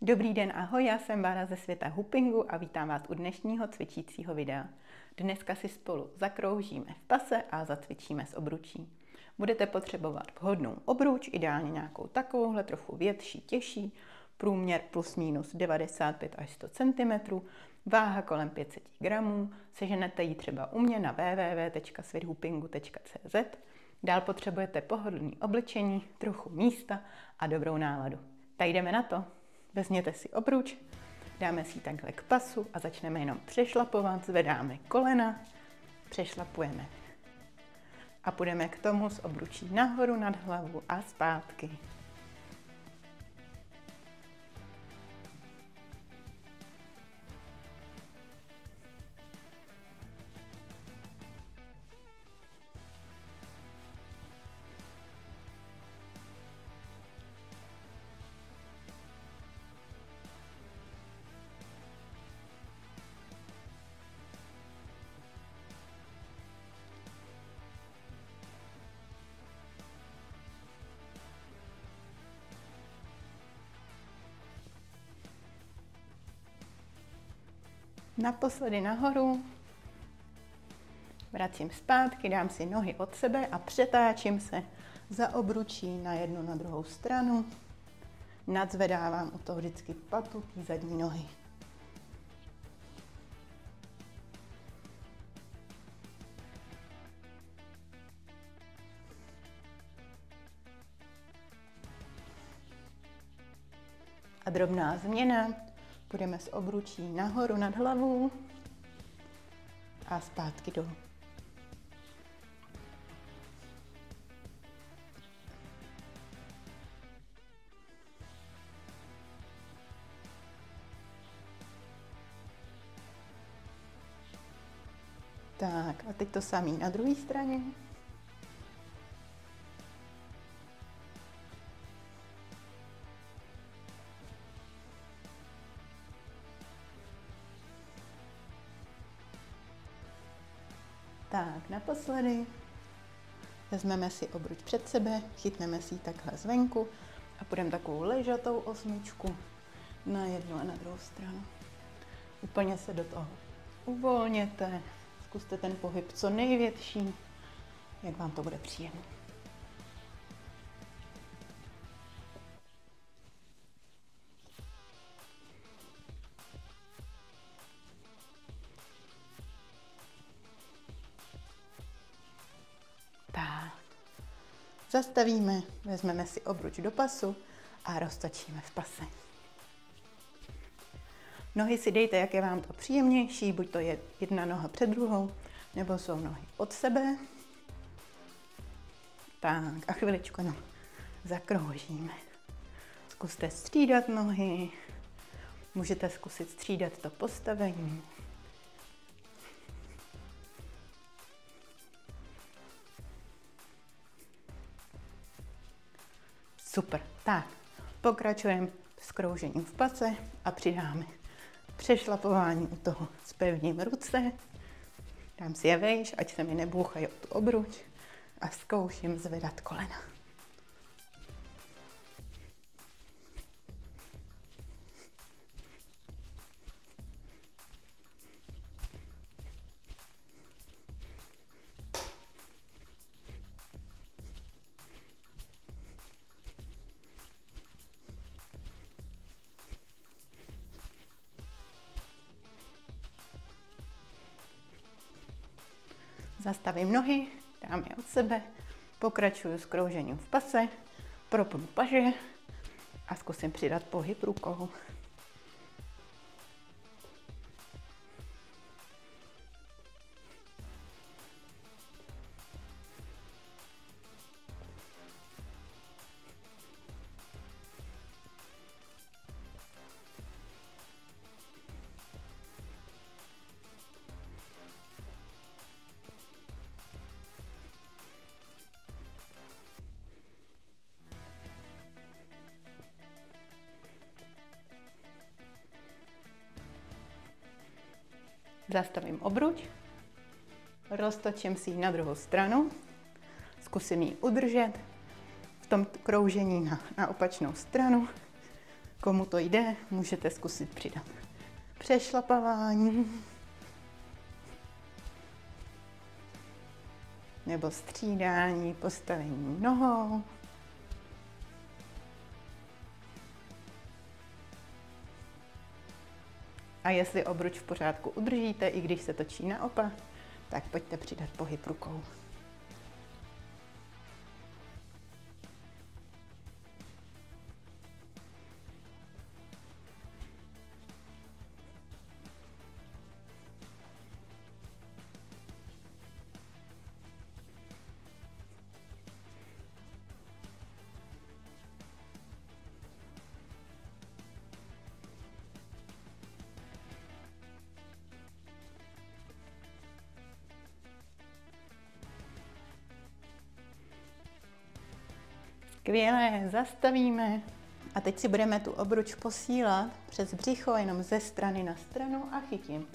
Dobrý den, ahoj, já jsem Bára ze světa hoopingu a vítám vás u dnešního cvičícího videa. Dneska si spolu zakroužíme v pase a zacvičíme s obručí. Budete potřebovat vhodnou obruč, ideálně nějakou takovouhle, trochu větší, těžší, průměr plus minus 95 až 100 cm, váha kolem 500 gramů, seženete ji třeba u mě na www.světhoopingu.cz. Dál potřebujete pohodlný oblečení, trochu místa a dobrou náladu. Tak jdeme na to. Vezměte si obruč, dáme si ji takhle k pasu a začneme jenom přešlapovat, zvedáme kolena, přešlapujeme a půjdeme k tomu s obručí nahoru nad hlavu a zpátky. Naposledy nahoru, vracím zpátky, dám si nohy od sebe a přetáčím se za obručí na jednu, na druhou stranu. Nadzvedávám u toho vždycky patu té zadní nohy. A drobná změna. Půjdeme s obručí nahoru nad hlavu a zpátky dolů. Tak a teď to samý na druhé straně. Tak, naposledy vezmeme si obruč před sebe, chytneme si ji takhle zvenku a půjdeme takovou ležatou osmičku na jednu a na druhou stranu. Úplně se do toho uvolněte, zkuste ten pohyb co největší, jak vám to bude příjemné. Zastavíme, vezmeme si obruč do pasu a roztočíme v pase. Nohy si dejte, jak je vám to příjemnější, buď to je jedna noha před druhou, nebo jsou nohy od sebe. Tak a chviličku jenom zakroužíme. Zkuste střídat nohy, můžete zkusit střídat to postavení. Super, tak pokračujeme s kroužením v pase a přidáme přešlapování u toho. Zpevním ruce, dám si je vejš, ať se mi nebouchají o tu obruč a zkouším zvedat kolena. Zastavím nohy, dám je od sebe, pokračuju s kroužením v pase, propnu paže a zkusím přidat pohyb rukou. Zastavím obruč, roztočím si ji na druhou stranu, zkusím ji udržet v tom kroužení na opačnou stranu Komu to jde, můžete zkusit přidat přešlapávání nebo střídání postavení nohou. A jestli obruč v pořádku udržíte, i když se točí naopak, tak pojďte přidat pohyb rukou. Skvělé, zastavíme. A teď si budeme tu obruč posílat přes břicho, jenom ze strany na stranu a chytím.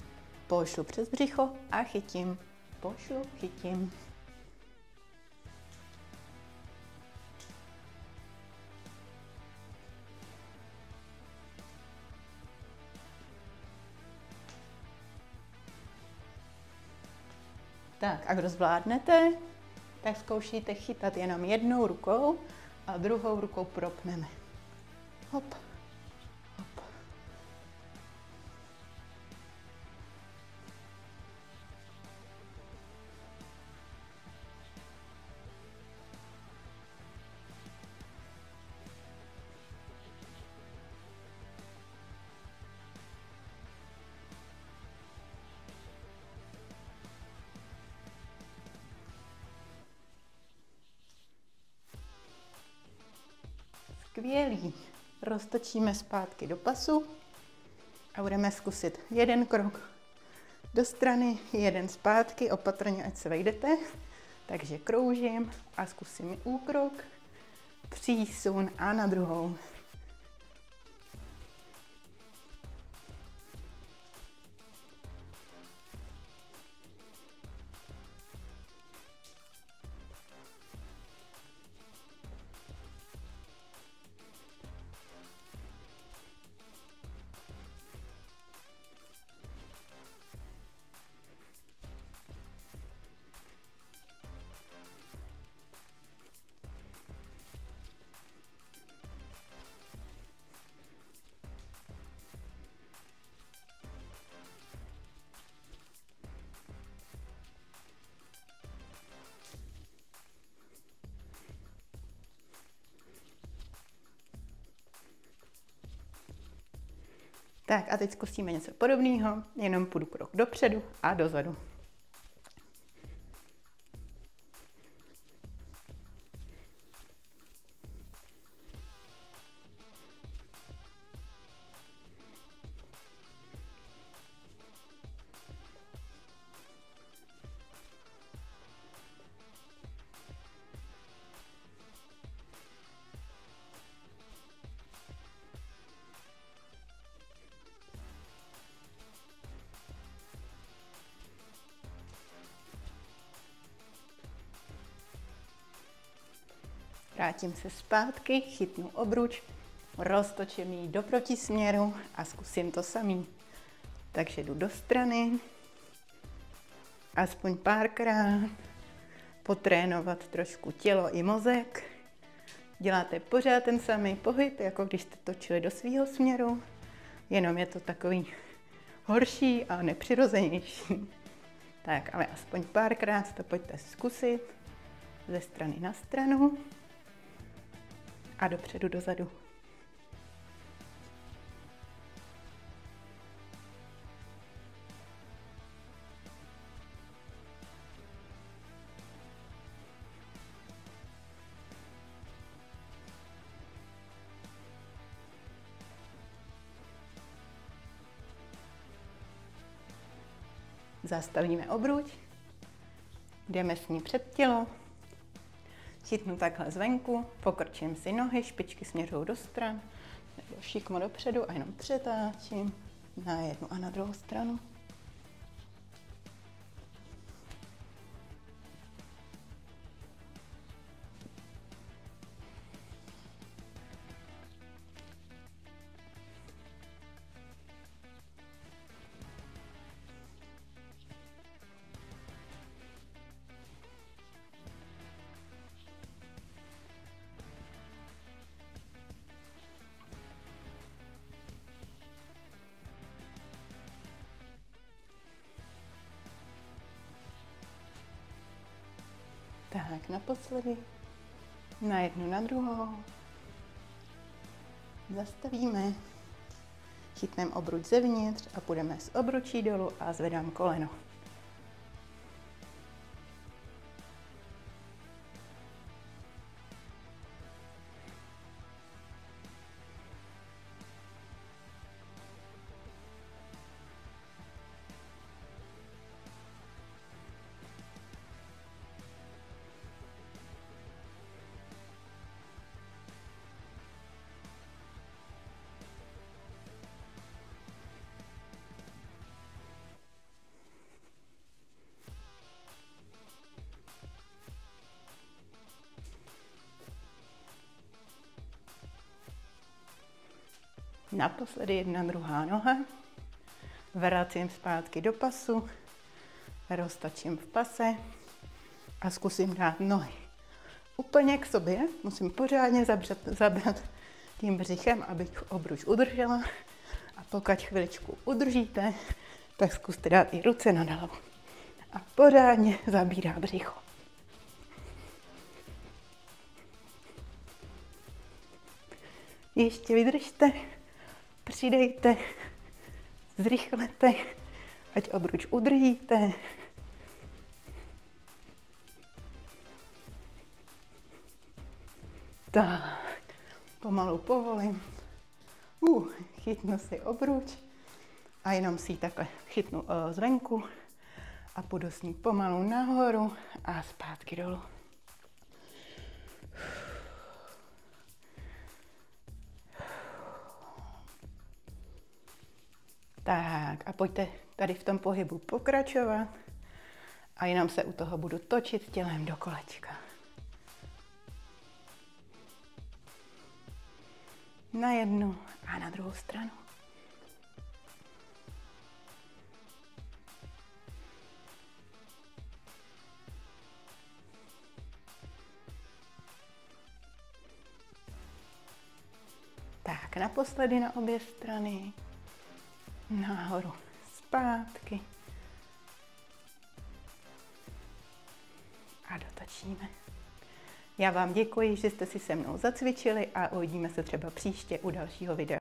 Pošlu přes břicho a chytím. Pošlu, chytím. Tak a kdo zvládnete, tak zkoušíte chytat jenom jednou rukou a druhou rukou propneme. Hop, hop. Skvělý. Roztočíme zpátky do pasu a budeme zkusit jeden krok do strany, jeden zpátky, opatrně, ať se vejdete. Takže kroužím a zkusím úkrok, přísun a na druhou. Tak a teď zkusíme něco podobného, jenom půjdu krok dopředu a dozadu. Vrátím se zpátky, chytnu obruč, roztočím ji do protisměru a zkusím to samý. Takže jdu do strany, aspoň párkrát, potrénovat trošku tělo i mozek. Děláte pořád ten samý pohyb, jako když jste točili do svého směru, jenom je to takový horší a nepřirozenější. Tak, ale aspoň párkrát to pojďte zkusit ze strany na stranu a dopředu, dozadu. Zastavíme obruč, jdeme s ní před tělo, chytnu takhle zvenku, pokrčím si nohy, špičky směřují do stran, nebo šikmo dopředu a jenom přetáčím na jednu a na druhou stranu. Tak naposledy. Na jednu, na druhou. Zastavíme. Chytneme obruč zevnitř a půjdeme z obručí dolů a zvedám koleno. Naposledy jedna, druhá noha. Vracím zpátky do pasu. Roztačím v pase a zkusím dát nohy úplně k sobě. Musím pořádně zabrat tím břichem, abych obruč udržela. A pokud chviličku udržíte, tak zkuste dát i ruce na hlavu. A pořádně zabírá břicho. Ještě vydržte. Přidejte, zrychlete, ať obruč udržíte. Tak, pomalu povolím. Chytnu si obruč a jenom si ji takhle chytnu zvenku a půjdu s ní pomalu nahoru a zpátky dolů. Tak a pojďte tady v tom pohybu pokračovat a jenom se u toho budu točit tělem do kolečka. Na jednu a na druhou stranu. Tak naposledy na obě strany. Nahoru, zpátky a dotočíme. Já vám děkuji, že jste si se mnou zacvičili a uvidíme se třeba příště u dalšího videa.